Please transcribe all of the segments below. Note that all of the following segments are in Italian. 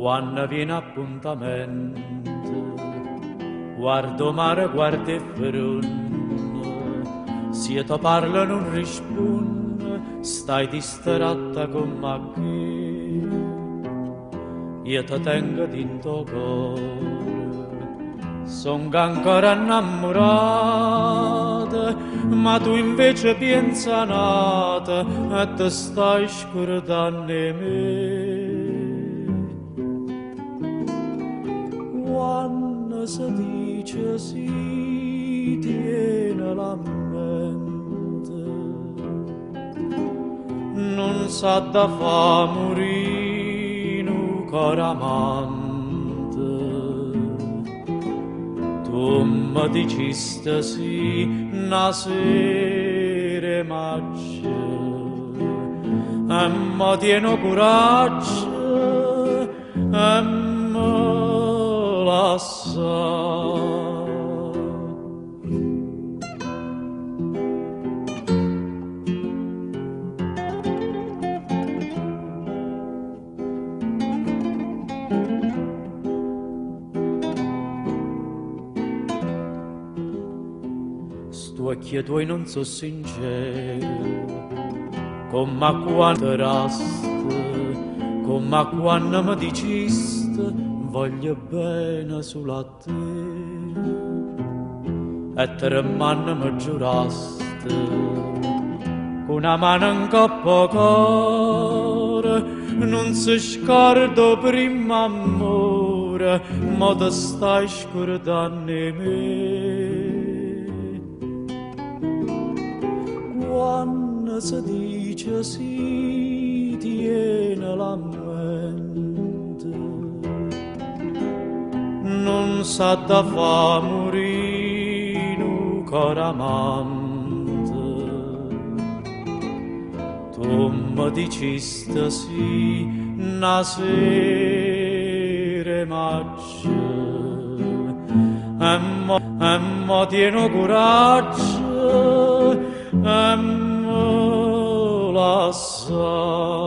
quando viene appuntamento, guardo mare, guardo e frunno, se ti parla non risponde, stai distratta con me che io ti tengo dentro cuore, son ancora innamorata, ma tu invece pensa nata e ti stai scordando me. Quando si dice si tiene la mente, non sa da fa morire un cor amante. Tu mi dicesti sì una sera maccia e mi tieno coraggio e mi lascia. Sto occhi tuoi non so sinceri, come quando rasti, come quando mi dicesti voglio bene solo a te. E tre mani mi giurasti, con una mano in coppa cuore, non si scorda prima amore, ma ti stai scordando me. Quando si dice si tiene la mente, non sa da fa morire un cor amante. Tu mi dicesti sì una sera maccia e mi tieno coraggio e mi lascia.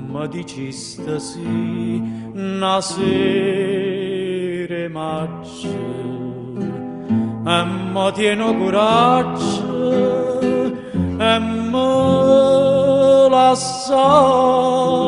Mi dicesti sì una sera maccia e mi tieno coraggio e mi lascia.